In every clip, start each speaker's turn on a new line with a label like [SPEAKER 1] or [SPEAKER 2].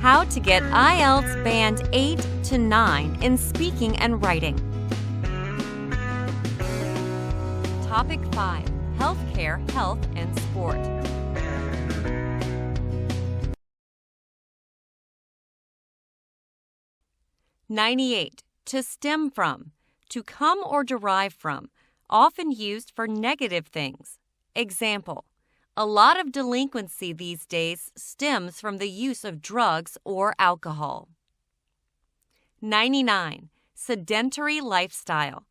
[SPEAKER 1] How to get IELTS Band 8 to 9 in speaking and writing. Topic 5. Healthcare, health, and sport. (98) To stem from, to come or derive from, often used for negative things. Example: a lot of delinquency these days stems from the use of drugs or alcohol. 99. Sedentary lifestyle.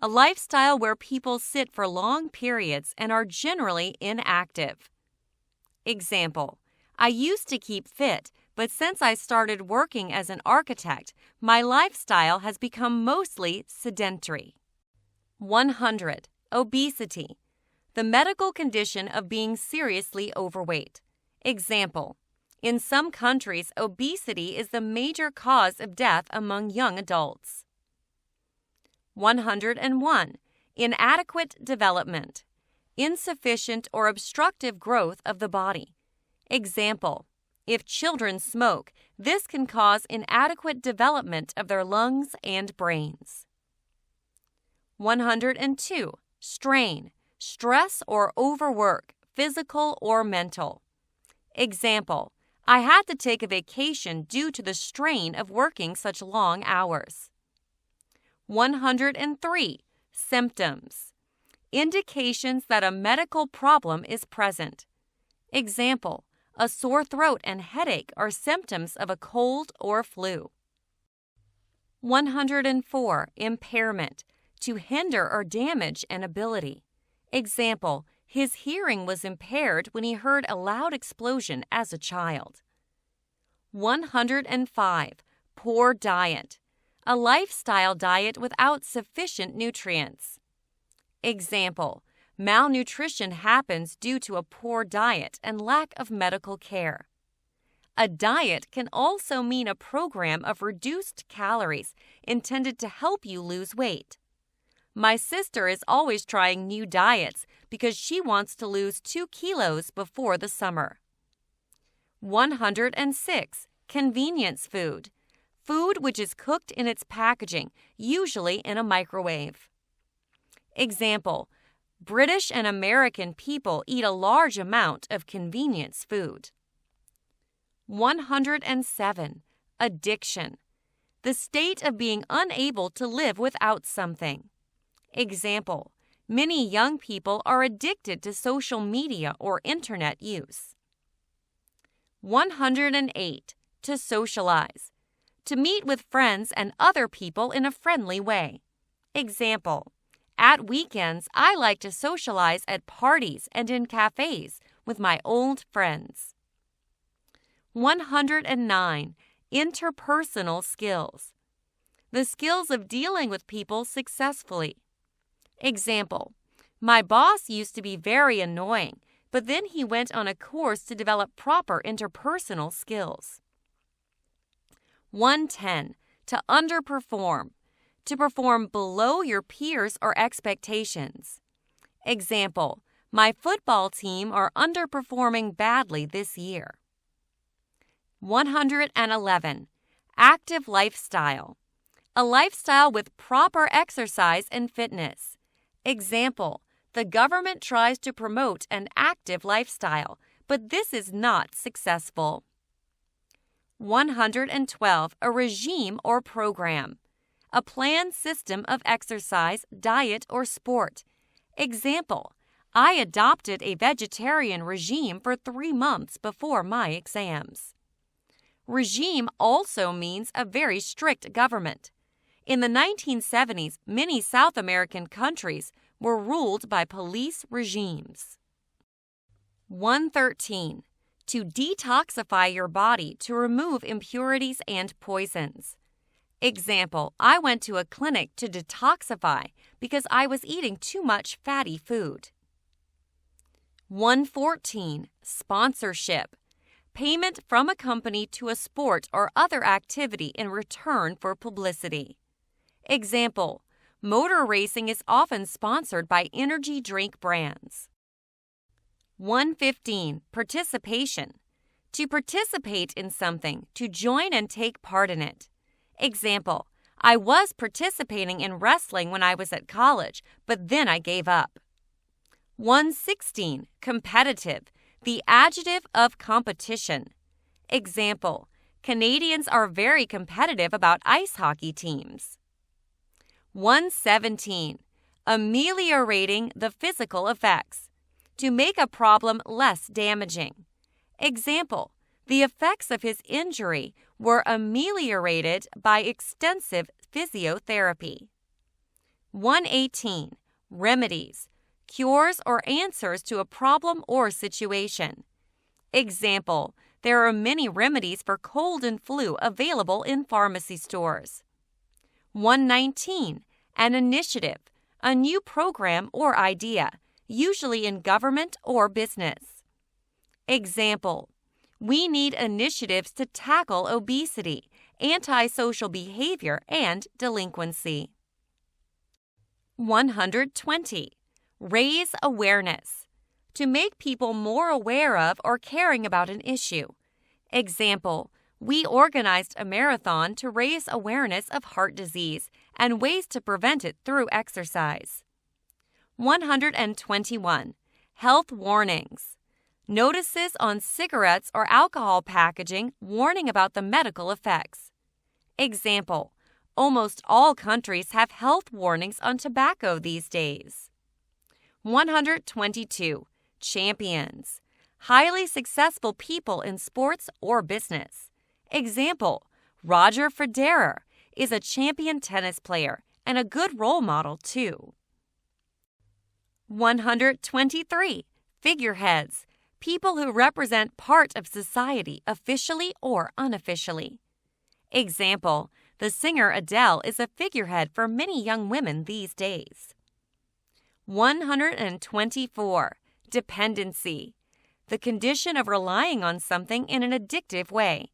[SPEAKER 1] A lifestyle where people sit for long periods and are generally inactive. Example: I used to keep fit, but since I started working as an architect, my lifestyle has become mostly sedentary. 100. Obesity. The medical condition of being seriously overweight. Example: in some countries, obesity is the major cause of death among young adults. 101. Inadequate development. Insufficient or obstructive growth of the body. Example: if children smoke, this can cause inadequate development of their lungs and brains. 102. Strain. Stress or overwork, physical or mental. Example: I had to take a vacation due to the strain of working such long hours. 103. Symptoms. Indications that a medical problem is present. Example: a sore throat and headache are symptoms of a cold or flu. 104. Impairment. To hinder or damage an ability. Example: his hearing was impaired when he heard a loud explosion as a child. 105. Poor diet. A lifestyle diet without sufficient nutrients. Example: malnutrition happens due to a poor diet and lack of medical care. A diet can also mean a program of reduced calories intended to help you lose weight. My sister is always trying new diets because she wants to lose 2 kilos before the summer. 106. Convenience food. Food which is cooked in its packaging, usually in a microwave. Example: British and American people eat a large amount of convenience food. 107. Addiction. The state of being unable to live without something. Example: many young people are addicted to social media or internet use. 108. To socialize. To meet with friends and other people in a friendly way. Example: at weekends, I like to socialize at parties and in cafes with my old friends. 109. Interpersonal skills. The skills of dealing with people successfully. Example: my boss used to be very annoying, but then he went on a course to develop proper interpersonal skills. 110. To underperform. To perform below your peers or expectations. Example: my football team are underperforming badly this year. 111. Active lifestyle. A lifestyle with proper exercise and fitness. Example: the government tries to promote an active lifestyle, but this is not successful. 112. A regime or program. A planned system of exercise, diet, or sport. Example: I adopted a vegetarian regime for 3 months before my exams. Regime also means a very strict government. In the 1970s, many South American countries were ruled by police regimes. 113. To detoxify your body to remove impurities and poisons. Example: I went to a clinic to detoxify because I was eating too much fatty food. 114. Sponsorship. Payment from a company to a sport or other activity in return for publicity. Example: motor racing is often sponsored by energy drink brands. 115. Participation. To participate in something, to join and take part in it. Example, I was participating in wrestling when I was at college, but then I gave up. 116. Competitive, the adjective of competition. Example, Canadians are very competitive about ice hockey teams. 117. Ameliorating the physical effects, to make a problem less damaging. Example, the effects of his injury were ameliorated by extensive physiotherapy. 118. Remedies, cures or answers to a problem or situation. Example, there are many remedies for cold and flu available in pharmacy stores. 119. An initiative, a new program or idea, usually in government or business. Example, we need initiatives to tackle obesity, antisocial behavior, and delinquency. 120. Raise awareness, to make people more aware of or caring about an issue. Example, we organized a marathon to raise awareness of heart disease and ways to prevent it through exercise. 121. Health warnings. Notices on cigarettes or alcohol packaging warning about the medical effects. Example, almost all countries have health warnings on tobacco these days. 122. Champions. Highly successful people in sports or business. Example, Roger Federer is a champion tennis player and a good role model too. 123. Figureheads. People who represent part of society officially or unofficially. Example, the singer Adele is a figurehead for many young women these days. 124. Dependency. The condition of relying on something in an addictive way.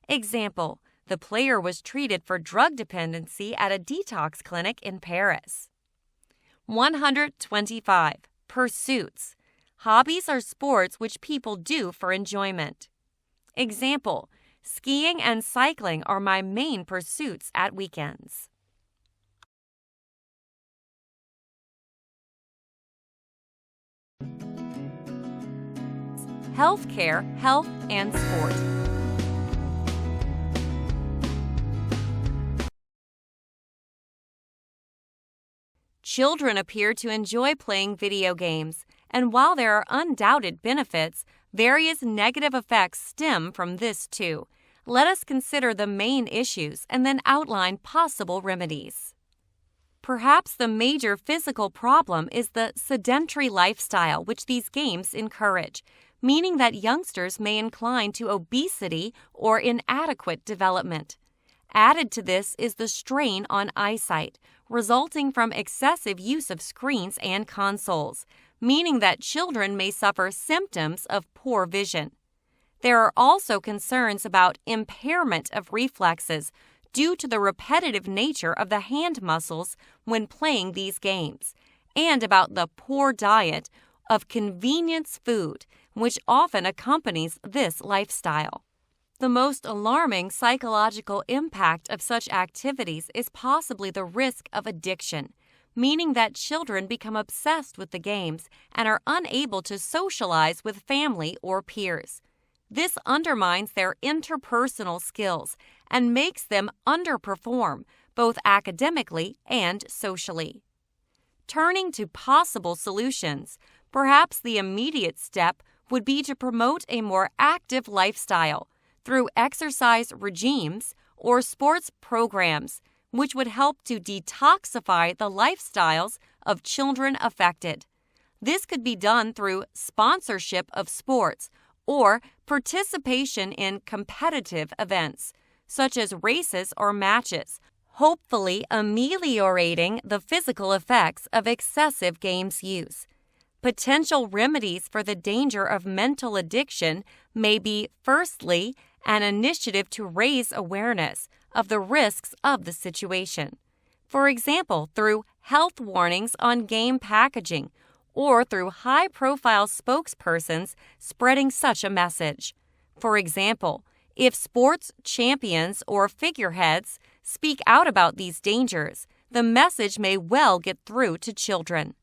[SPEAKER 1] Example, the player was treated for drug dependency at a detox clinic in Paris. 125. Pursuits. Hobbies are sports which people do for enjoyment. Example, skiing and cycling are my main pursuits at weekends. Healthcare, health, and sport. Children appear to enjoy playing video games, and while there are undoubted benefits, various negative effects stem from this too. Let us consider the main issues and then outline possible remedies. Perhaps the major physical problem is the sedentary lifestyle which these games encourage, meaning that youngsters may incline to obesity or inadequate development. Added to this is the strain on eyesight, resulting from excessive use of screens and consoles, meaning that children may suffer symptoms of poor vision. There are also concerns about impairment of reflexes due to the repetitive nature of the hand muscles when playing these games, and about the poor diet of convenience food, which often accompanies this lifestyle. The most alarming psychological impact of such activities is possibly the risk of addiction, meaning that children become obsessed with the games and are unable to socialize with family or peers. This undermines their interpersonal skills and makes them underperform both academically and socially. Turning to possible solutions, perhaps the immediate step would be to promote a more active lifestyle through exercise regimes or sports programs, which would help to detoxify the lifestyles of children affected. This could be done through sponsorship of sports or participation in competitive events, such as races or matches, hopefully ameliorating the physical effects of excessive games use. Potential remedies for the danger of mental addiction may be, firstly, an initiative to raise awareness of the risks of the situation. For example, through health warnings on game packaging or through high-profile spokespersons spreading such a message. For example, if sports champions or figureheads speak out about these dangers, the message may well get through to children.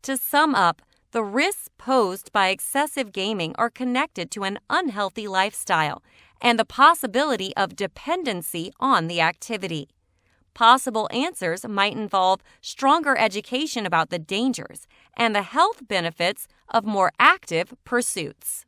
[SPEAKER 1] To sum up, the risks posed by excessive gaming are connected to an unhealthy lifestyle and the possibility of dependency on the activity. Possible answers might involve stronger education about the dangers and the health benefits of more active pursuits.